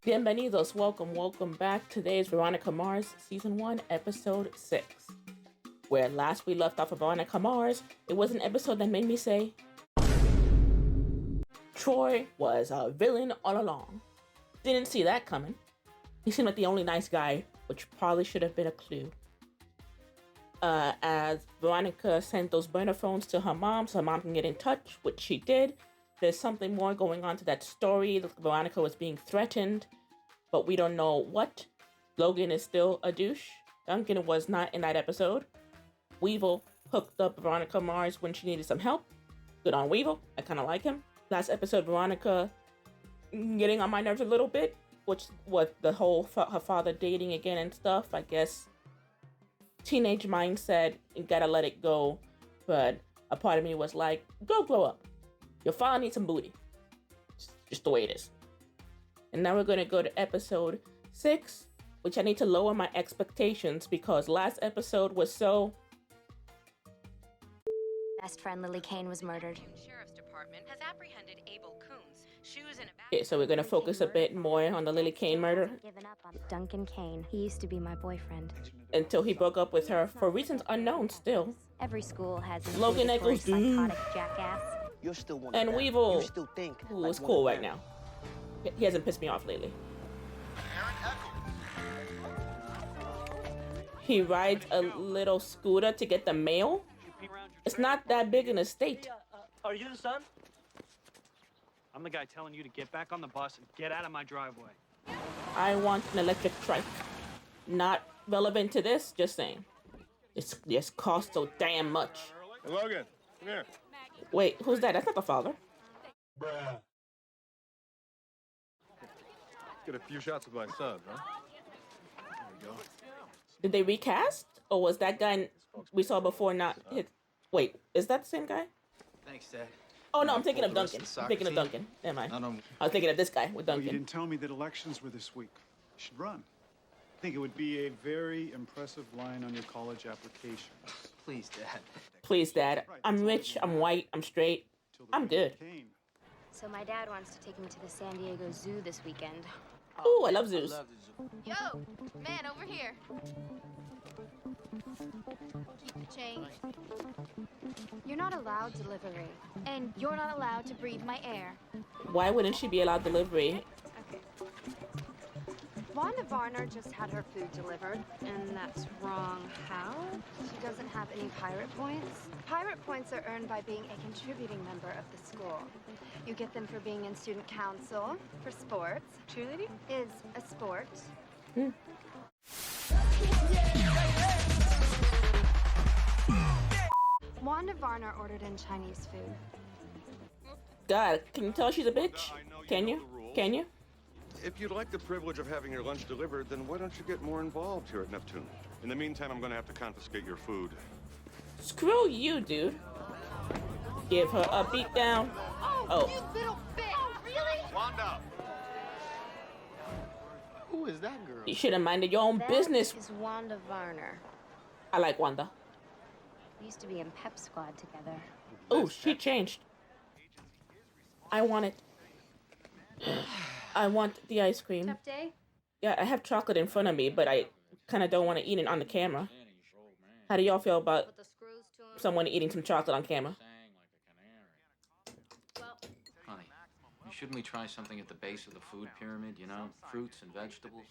Bienvenidos, welcome back. Today is Veronica Mars, Season 1, Episode 6. Where last we left off of Veronica Mars, it was an episode that made me say, Troy was a villain all along. Didn't see that coming. He seemed like the only nice guy, which probably should have been a clue. As Veronica sent those burner phones to her mom so her mom can get in touch, which she did. There's something more going on to that story. Veronica was being threatened, but we don't know what. Logan is still a douche. Duncan was not in that episode. Weevil hooked up Veronica Mars when she needed some help. Good on Weevil. I kind of like him. Last episode, Veronica getting on my nerves a little bit, which was the whole her father dating again and stuff. I guess teenage mindset, you gotta let it go. But a part of me was like, go glow up. Your father needs some booty. Just the way it is. And now we're going to go to episode 6, which I need to lower my expectations because last episode was so... Best friend Lily Kane was murdered. Sheriff's Department has apprehended Abel Coons. Shoes and a bag. Okay, so we're going to focus a bit more on the Lily Kane murder. Given up on Duncan Kane. He used to be my boyfriend. Until he broke up with her for reasons unknown still. Every school has a Logan Echols, psychotic jackass. You're still one And of them. Weevil, You still think who like is one cool of right them. now. He hasn't pissed me off lately. He rides a little scooter to get the mail. It's not that big an estate. Are you the son? I'm the guy telling you to get back on the bus and get out of my driveway. I want an electric trike. Not relevant to this, just saying. It's just cost so damn much. Hey, Logan, come here. Wait, who's that? That's not the father. Bruh. Get a few shots of my son, huh? There we go. Did they recast? Or was that guy we saw before not his... Wait, is that the same guy? Thanks, Dad. Oh no, I'm thinking For of the rest Duncan. of the I'm soccer thinking of team? Duncan. Never mind. I don't- I was thinking of this guy with Well, you Duncan. didn't tell me that elections were this week. You should run. I think it would be a very impressive line on your college application. Please, Dad. Please, Dad. I'm rich, I'm white, I'm straight. Till the I'm good. Kane. So my dad wants to take me to the San Diego Zoo this weekend. Ooh, I love zoos. Yo, man, over here. Keep the change. You're not allowed delivery. And you're not allowed to breathe my air. Why wouldn't she be allowed delivery? Okay. Wanda Varner just had her food delivered, and that's wrong. How? She doesn't have any pirate points. Pirate points are earned by being a contributing member of the school. You get them for being in student council, for sports. Cheerleading is a sport. Wanda Varner ordered in Chinese food. God, can you tell she's a bitch? Can you? Can you? If you'd like the privilege of having your lunch delivered, then why don't you get more involved here at Neptune? In the meantime, I'm going to have to confiscate your food. Screw you, dude. Give her a beat down. Oh. You little bitch! Oh, really? Wanda! Who is that girl? You should have minded your own business. Is Wanda Varner. I like Wanda. We used to be in Pep Squad together. Oh, she changed. I want it. I want the ice cream. Tough day? Yeah, I have chocolate in front of me, but I kind of don't want to eat it on the camera. How do y'all feel about The screws to him. someone eating some chocolate on camera? Well, Honey, shouldn't we try something at the base of the food pyramid, you know? Fruits and vegetables?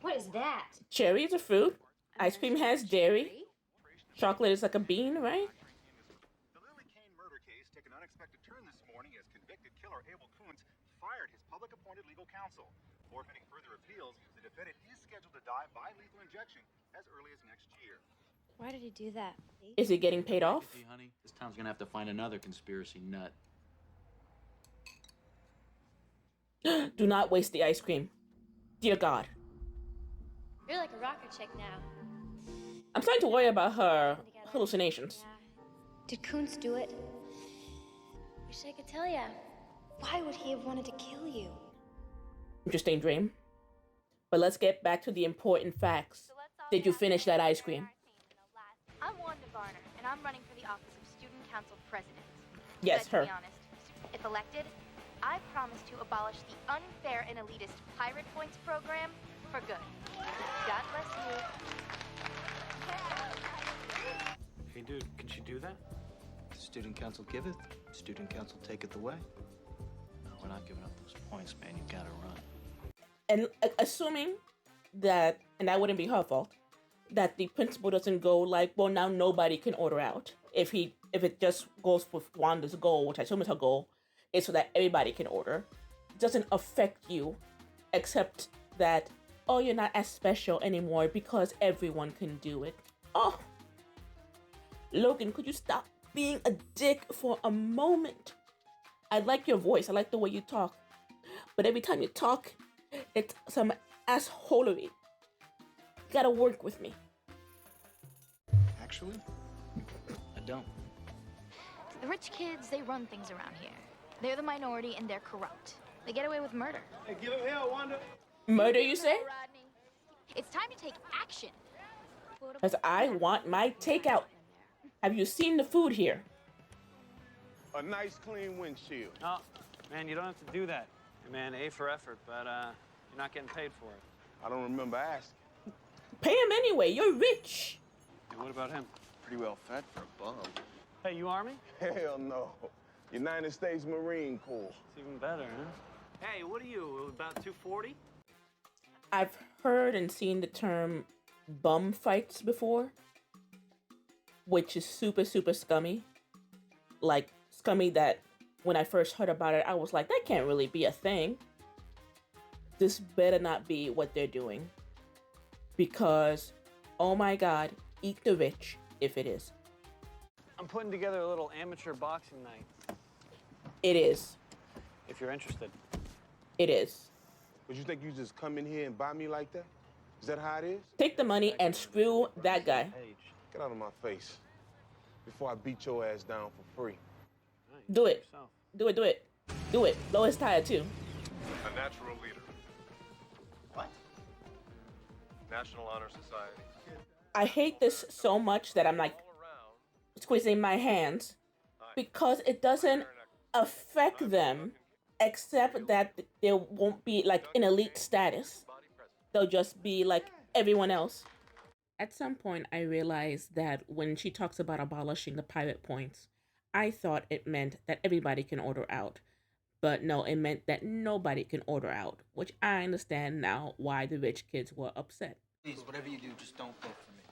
what is that? Cherry is a fruit. Ice cream has dairy. Chocolate is like a bean, right? The Lily Kane murder case took an unexpected turn this morning as convicted killer Abel Coons fired his public appointed legal counsel. Forfeiting further appeals, the defendant is scheduled to die by lethal injection as early as next year. Why did he do that? Is he getting paid off? Hey, honey, this town's gonna have to find another conspiracy nut. Do not waste the ice cream. Dear God. You're like a rocker chick now. I'm starting to worry about her hallucinations. Did Kuntz do it? Wish I could tell ya. Why would he have wanted to kill you? Interesting dream. But let's get back to the important facts. Did you finish that ice cream? I'm Wanda Varner, and I'm running for the office of Student Council President. Yes, But her. to be honest, if elected, I promise to abolish the unfair and elitist pirate points program for good. God bless you. Hey, dude, can she do that? Student council giveth, student council taketh away. No, we're not giving up those points, man. You gotta run. And assuming that, and that wouldn't be her fault, that the principal doesn't go like, well, now nobody can order out. If it just goes for Wanda's goal, which I assume is her goal, is so that everybody can order. It doesn't affect you, except that, oh, you're not as special anymore because everyone can do it. Oh, Logan, could you stop being a dick for a moment? I like your voice. I like the way you talk. But every time you talk, it's some assholery. You gotta work with me. Actually, I don't. The rich kids, they run things around here. They're the minority and they're corrupt. They get away with murder. Hey, give him hell, Wanda. Murder, you say? Rodney. It's time to take action. Because I want my takeout. Have you seen the food here? A nice clean windshield. Oh, man, you don't have to do that. Hey, man, A for effort, but you're not getting paid for it. I don't remember asking. Pay him anyway. You're rich. And what about him? Pretty well fed for a bum. Hey, you Army? Hell no. United States Marine Corps. It's even better, huh? Hey, what are you, about 240? I've heard and seen the term bum fights before, which is super, super scummy. Like, scummy that when I first heard about it, I was like, that can't really be a thing. This better not be what they're doing. Because, oh my God, eat the rich if it is. I'm putting together a little amateur boxing night. It is. If you're interested. It is. But you think you just come in here and buy me like that? Is that how it is? Take the money and screw that guy. Get out of my face before I beat your ass down for free. Do it. Do it, do it. Do it. Blow his tire too. A natural leader. What? National Honor Society. I hate this so much that I'm like squeezing my hands because it doesn't affect them except that there won't be like an elite status. They'll just be like everyone else. At some point, I realized that when she talks about abolishing the pirate points, I thought it meant that everybody can order out. But no, it meant that nobody can order out, which I understand now why the rich kids were upset. Please, whatever you do, just don't vote for me.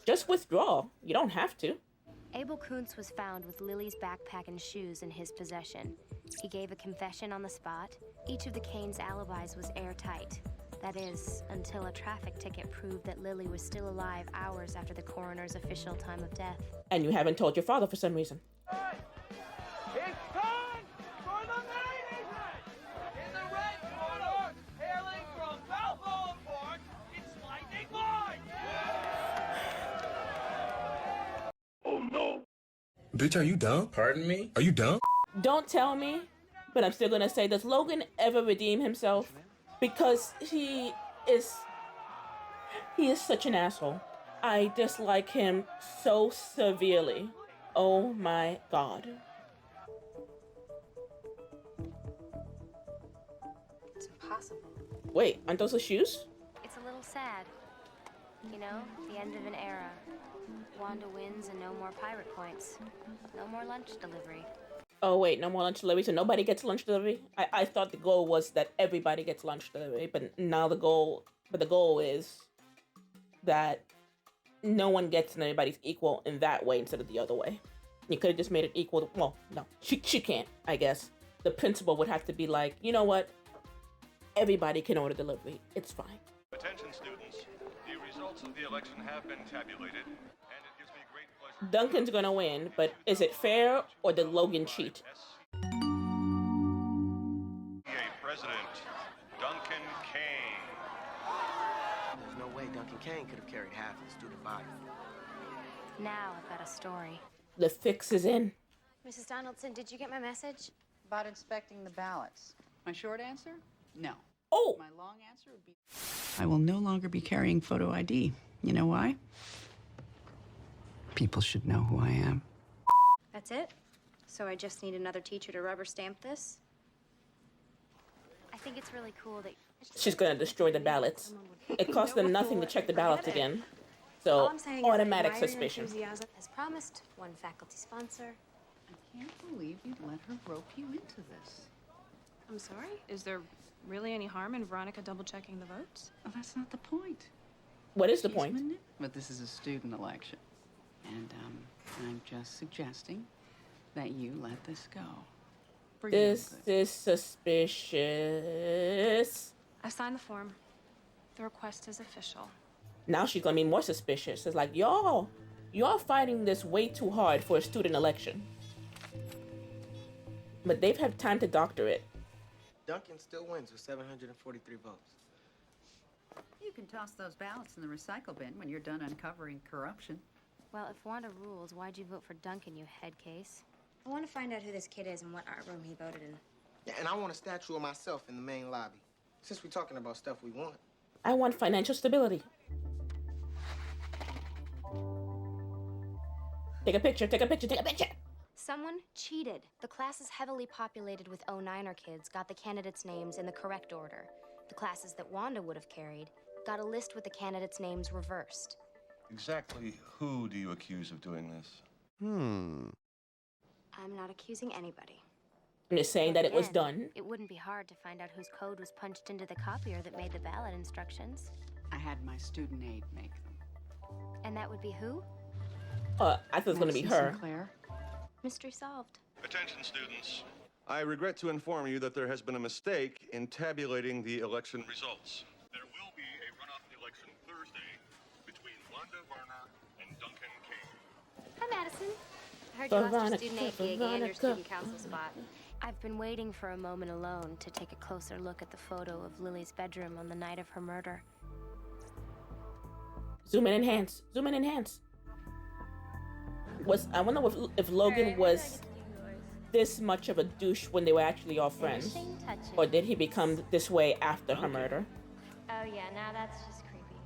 Just withdraw. You don't have to. Abel Kuntz was found with Lily's backpack and shoes in his possession. He gave a confession on the spot. Each of the Kane's alibis was airtight. That is, until a traffic ticket proved that Lily was still alive hours after the coroner's official time of death. And you haven't told your father for some reason. It's time for the main event! In the red corner, hailing from Balboa Park, it's Lightning Mike! Oh no! Bitch, are you dumb? Pardon me? Are you dumb? Don't tell me, but I'm still gonna say, does Logan ever redeem himself? Because he is such an asshole. I dislike him so severely. Oh my God. It's impossible. Wait, aren't those the shoes? It's a little sad. You know, the end of an era. Wanda wins and no more pirate points. No more lunch delivery. Oh wait, no more lunch delivery, so nobody gets lunch delivery? I thought the goal was that everybody gets lunch delivery, but now the goal is that no one gets and everybody's equal in that way instead of the other way. You could have just made it equal. Well, no, she can't, I guess. The principal would have to be like, you know what? Everybody can order delivery. It's fine. Attention students, the results of the election have been tabulated, and it gives me great pleasure. Duncan's gonna win, but is it fair or did Logan cheat? President Duncan Kane. There's no way Duncan Kane could have carried half of the student body. Now I've got a story. The fix is in. Mrs. Donaldson, did you get my message? About inspecting the ballots. My short answer? No. Oh! My long answer would be I will no longer be carrying photo ID. You know why? People should know who I am. That's it? So I just need another teacher to rubber stamp this? think it's really cool that She's gonna destroy the ballots. It costs them nothing to check the ballots again. All So, I'm saying is automatic I admire your suspicion. enthusiasm. As promised, one faculty sponsor. I can't believe you'd let her rope you into this. I'm sorry? Is there really any harm in Veronica double-checking the votes? Well, that's not the point. What is the point? But this is a student election. And, I'm just suggesting that you let this go. This is suspicious. I signed the form. The request is official. Now she's gonna be more suspicious. It's like, y'all fighting this way too hard for a student election. But they've had time to doctor it. Duncan still wins with 743 votes. You can toss those ballots in the recycle bin when you're done uncovering corruption. Well, if Wanda rules, why'd you vote for Duncan, you head case? I want to find out who this kid is and what art room he voted in. Yeah, and I want a statue of myself in the main lobby. Since we're talking about stuff we want. I want financial stability. Take a picture, take a picture, take a picture. Someone cheated. The classes heavily populated with 09er kids got the candidates' names in the correct order. The classes that Wanda would have carried got a list with the candidates' names reversed. Exactly who do you accuse of doing this? I'm not accusing anybody. I'm just saying that it was done. It wouldn't be hard to find out whose code was punched into the copier that made the ballot instructions. I had my student aide make them. And that would be who? I thought it was gonna be her. Sinclair. Mystery solved. Attention, students. I regret to inform you that there has been a mistake in tabulating the election results. There will be a runoff election Thursday between Wanda Varner and Duncan Kane. Hi, Madison. I heard you lost your student aid gig and your student council spot. I've been waiting for a moment alone to take a closer look at the photo of Lily's bedroom on the night of her murder. Zoom in, enhance. Zoom in, enhance. I wonder if Logan was this much of a douche when they were actually all friends, or did he become this way after her murder? Oh yeah, now that's just creepy.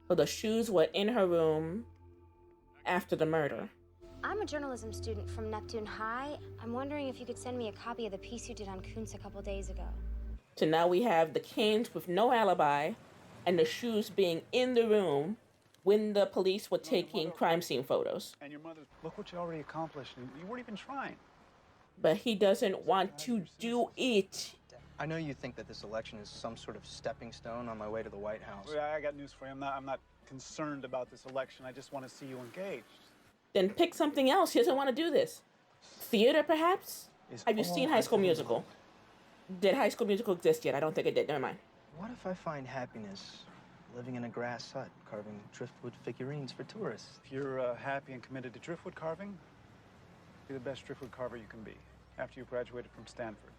So the shoes were in her room after the murder. I'm a journalism student from Neptune High. I'm wondering if you could send me a copy of the piece you did on Kuntz a couple days ago. So now we have the Canes with no alibi, and the shoes being in the room when the police were taking crime scene photos. And your mother, look what you already accomplished, and you weren't even trying. But he doesn't want to do it. I know you think that this election is some sort of stepping stone on my way to the White House. Well, I got news for you. I'm not concerned about this election. I just want to see you engaged. Then pick something else. He doesn't want to do this. Theater, perhaps? Have you seen High School Musical? Did High School Musical exist yet? I don't think it did. Never mind. What if I find happiness living in a grass hut, carving driftwood figurines for tourists? If you're happy and committed to driftwood carving, be the best driftwood carver you can be after you graduated from Stanford.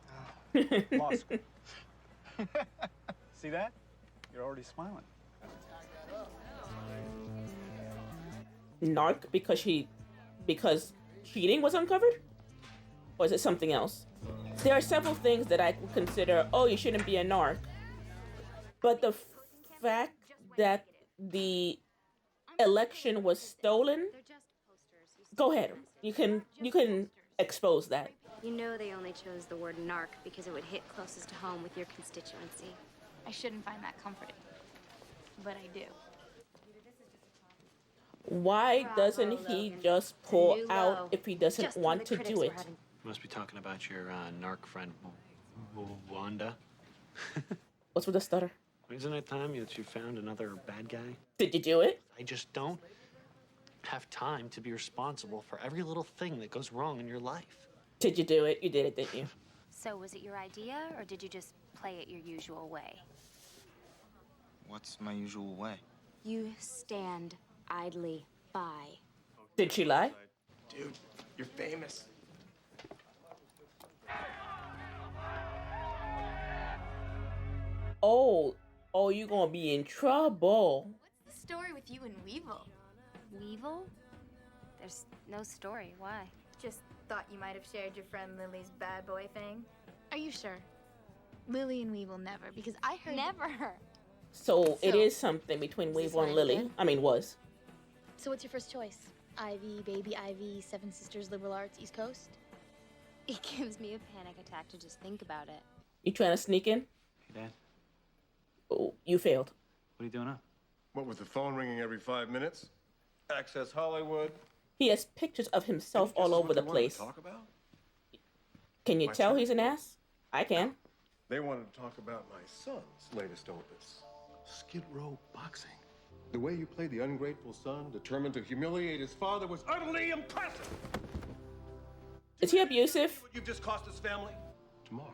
Law school. See that? You're already smiling. Narc because cheating was uncovered? Or is it something else? There are several things that I would consider, oh, you shouldn't be a narc. But the fact that the election was stolen, go ahead. You can expose that. You know they only chose the word narc because it would hit closest to home with your constituency. I shouldn't find that comforting, but I do. Why doesn't he just pull out if he doesn't want to do it? Must be talking about your narc friend, Wanda. What's with the stutter? Isn't it time that you found another bad guy? Did you do it? I just don't have time to be responsible for every little thing that goes wrong in your life. Did you do it? You did it, didn't you? So was it your idea, or did you just play it your usual way? What's my usual way? You stand idly by. Did she lie? Dude, you're famous. Oh, you gonna be in trouble. What's the story with you and Weevil? Weevil? There's no story. Why? Just thought you might have shared your friend Lily's bad boy thing. Are you sure? Lily and Weevil never, because I heard... Never! So it is something between Weevil and Lily. I mean, was. So what's your first choice? Ivy, Baby Ivy, Seven Sisters, Liberal Arts, East Coast? It gives me a panic attack to just think about it. You trying to sneak in? Hey, Dad. Oh, you failed. What are you doing up? What with the phone ringing every 5 minutes? Access Hollywood. He has pictures of himself all over the place. Talk about? Can you My tell turn? he's an ass? I can. They wanted to talk about my son's latest opus, Skid Row Boxing. The way you played the ungrateful son, determined to humiliate his father, was utterly impressive. Is he abusive? What you've just cost his family? Tomorrow,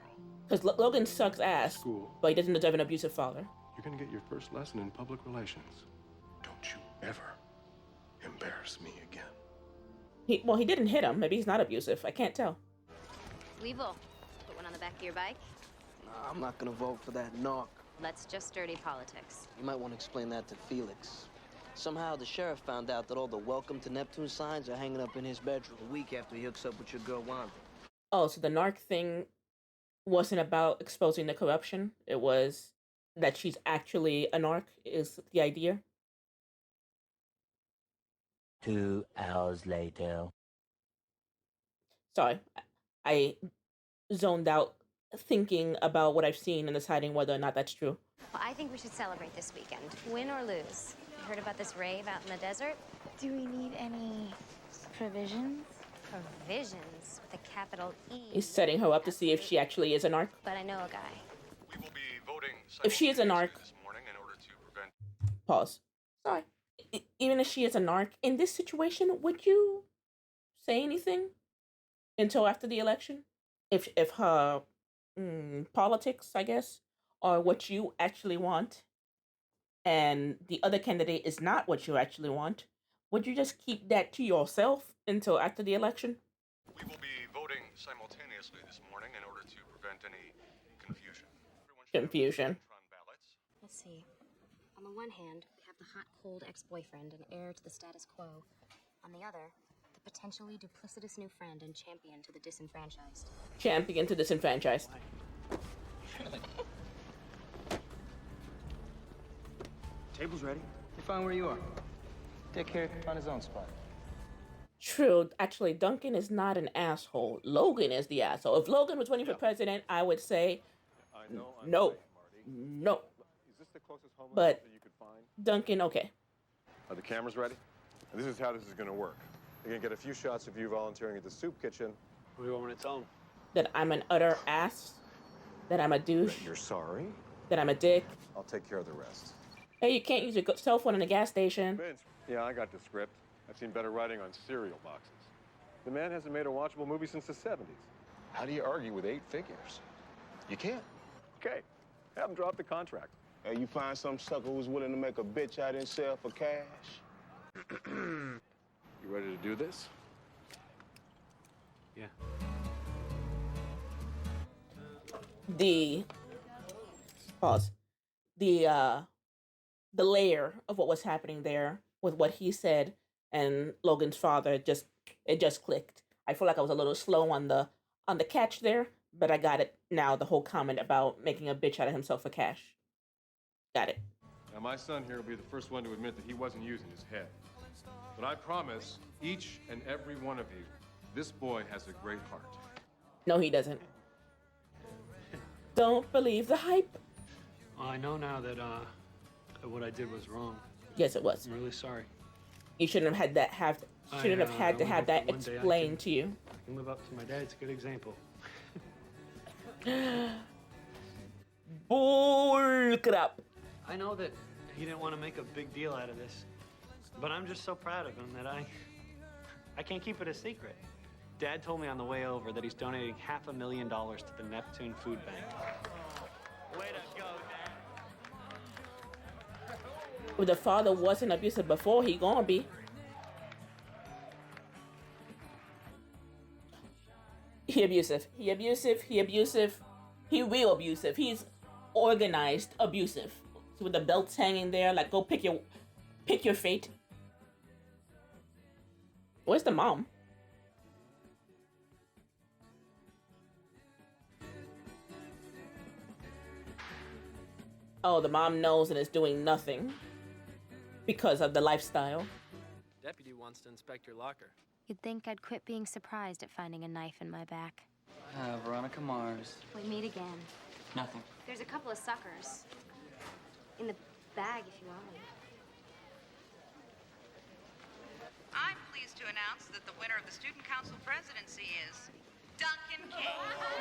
Because Logan sucks ass, but he doesn't deserve an abusive father. you're gonna get your first lesson in public relations. Don't you ever embarrass me again. Well, he didn't hit him. Maybe he's not abusive. I can't tell. Weevil, put one on the back of your bike. Nah, I'm not gonna vote for that narc. Let's just dirty politics. You might want to explain that to Felix. Somehow the sheriff found out that all the welcome to Neptune signs are hanging up in his bedroom a week after he hooks up with your girl Wanda. Oh, so the narc thing wasn't about exposing the corruption. It was that she's actually a narc, is the idea. 2 hours later. Sorry, I zoned out thinking about what I've seen and deciding whether or not that's true. Well, I think we should celebrate this weekend, win or lose. You heard about this rave out in the desert? Do we need any provisions? Provisions with a capital E. He's setting her up to see if she actually is a narc. But I know a guy. We will be voting If she is a narc, this morning in order to prevent. pause. Sorry. Even if she is a narc, in this situation, would you say anything until after the election? If her politics, I guess, are what you actually want, and the other candidate is not what you actually want, would you just keep that to yourself until after the election? We will be voting simultaneously this morning in order to prevent any confusion. Confusion. Let's see. On the one hand, we have the hot, cold ex-boyfriend and heir to the status quo. On the other, the potentially duplicitous new friend and champion to the disenfranchised. Champion to disenfranchised. Table's ready. You find where you are. Dick here, find his own spot. True. Actually, Duncan is not an asshole. Logan is the asshole. If Logan was running for president, I would say no. No. Is this the closest homeless But shelter you could find? Duncan, okay. Are the cameras ready? And this is how this is going to work. You're going to get a few shots of you volunteering at the soup kitchen. What do you want me to tell him? That I'm an utter ass. That I'm a douche. That you're sorry. That I'm a dick. I'll take care of the rest. Hey, you can't use your cell phone in a gas station. Vince, yeah, I got the script. I've seen better writing on cereal boxes. The man hasn't made a watchable movie since the 70s. How do you argue with 8 figures? You can't. Okay, have him drop the contract. Hey, you find some sucker who's willing to make a bitch out of himself for cash? You ready to do this? Yeah. The layer of what was happening there with what he said and Logan's father it just clicked. I feel like I was a little slow on the catch there, but I got it now. The whole comment about making a bitch out of himself for cash. Got it. Now, my son here will be the first one to admit that he wasn't using his head. But I promise each and every one of you, this boy has a great heart. No, he doesn't. Don't believe the hype. Well, I know now that what I did was wrong. Yes, it was. I'm really sorry. You shouldn't have had that to have that explained to you. I can live up to my dad. It's a good example. Bull, look it up. I know that he didn't want to make a big deal out of this, but I'm just so proud of him that I can't keep it a secret. Dad told me on the way over that he's donating $500,000 to the Neptune Food Bank. Way to go, Dad. If the father wasn't abusive before, he gonna be. He abusive. He abusive. He abusive. He real abusive. He's organized abusive. So with the belts hanging there, like go pick your fate. Where's the mom? Oh, the mom knows and is doing nothing because of the lifestyle. Deputy wants to inspect your locker. You'd think I'd quit being surprised at finding a knife in my back. Veronica Mars. We meet again. Nothing. There's a couple of suckers. In the bag, if you want one. I'm pleased to announce that the winner of the Student Council presidency is Duncan King.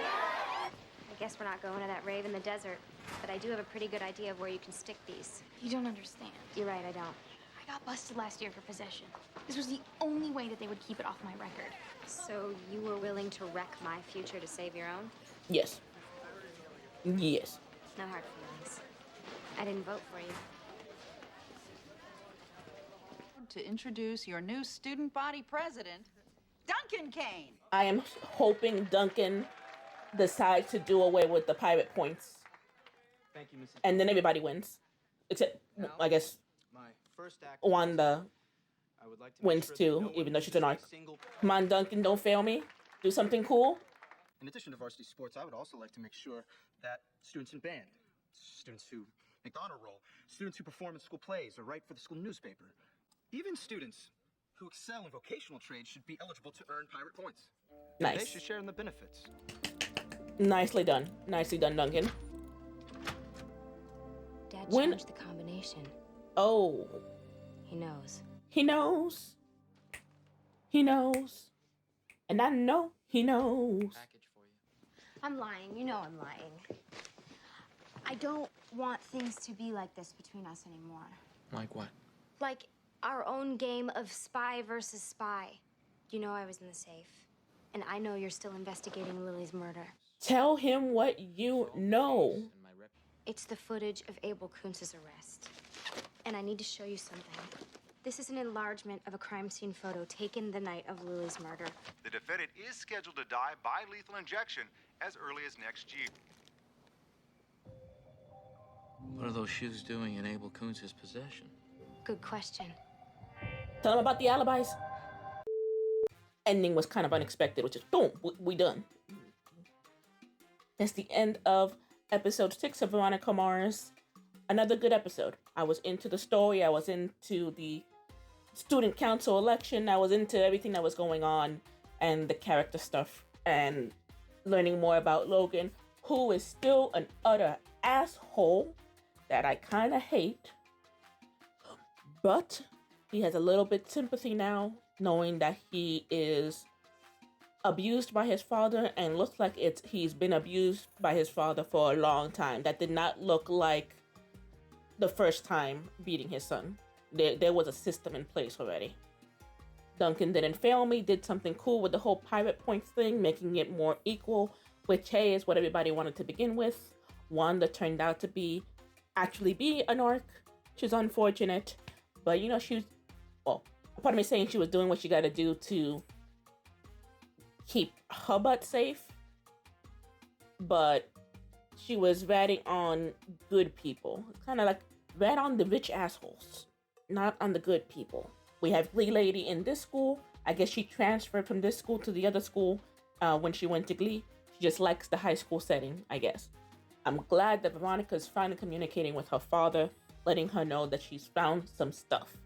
I guess we're not going to that rave in the desert, but I do have a pretty good idea of where you can stick these. You don't understand. You're right, I don't. I got busted last year for possession. This was the only way that they would keep it off my record. So you were willing to wreck my future to save your own? Yes. Yes. No hard feelings. I didn't vote for you. To introduce your new student body president, Duncan Kane. I am hoping Duncan decides to do away with the pirate points. Thank you, Mrs. And then everybody wins. Except, I guess, My first act. Wanda I would like to make wins sure that too, no one even though she's misses an a arc. single- Come on, Duncan, don't fail me. Do something cool. In addition to varsity sports, I would also like to make sure that students in band, students who make the honor roll, students who perform in school plays or write for the school newspaper, even students who excel in vocational trades should be eligible to earn pirate points. Nice. They should share in the benefits. Nicely done. Nicely done, Duncan. Dad When- changed the combination. Oh. He knows. He knows. He knows. And I know he knows. I'm lying. You know I'm lying. I don't want things to be like this between us anymore. Like what? Like our own game of spy versus spy. You know I was in the safe. And I know you're still investigating Lily's murder. Tell him what you know. It's the footage of Abel Kuntz's arrest. And I need to show you something. This is an enlargement of a crime scene photo taken the night of Lily's murder. The defendant is scheduled to die by lethal injection as early as next year. What are those shoes doing in Abel Kuntz's possession? Good question. Tell him about the alibis. Ending was kind of unexpected, which is boom, we done. That's the end of episode 6 of Veronica Mars. Another good episode. I was into the story. I was into the student council election. I was into everything that was going on and the character stuff and learning more about Logan, who is still an utter asshole that I kind of hate. But he has a little bit sympathy now, knowing that he is abused by his father and looks like he's been abused by his father for a long time. That did not look like the first time beating his son. There was a system in place already. Duncan didn't fail me, did something cool with the whole pirate points thing, making it more equal, which, hey, is what everybody wanted to begin with. Wanda turned out to actually be an arc. She's unfortunate, but you know, part of me saying she was doing what she got to do to keep her butt safe, but she was ratting on good people. Kind of like rat on the rich assholes, not on the good people. We have Glee Lady in this school. I guess she transferred from this school to the other school when she went to Glee. She just likes the high school setting, I guess. I'm glad that Veronica's finally communicating with her father, letting her know that she's found some stuff.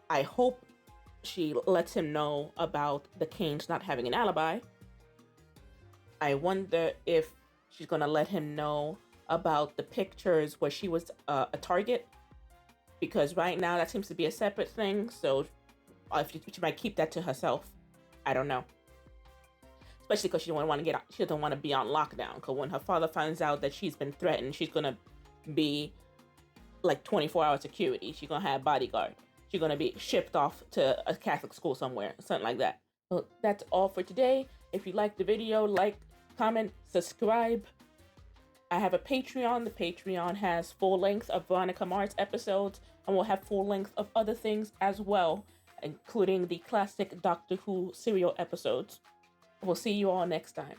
I hope she lets him know about the Canes not having an alibi. I wonder if she's gonna let him know about the pictures where she was a target, because right now that seems to be a separate thing. So if she might keep that to herself, I don't know. Especially because she doesn't want to be on lockdown. Because when her father finds out that she's been threatened, she's gonna be like 24-hour security. She's gonna have bodyguard. She's gonna be shipped off to a Catholic school somewhere, something like that. Well, that's all for today. If you liked the video, like, comment, subscribe. I have a Patreon. The Patreon has full length of Veronica Mars episodes, and we'll have full length of other things as well, including the classic Doctor Who serial episodes. We'll see you all next time.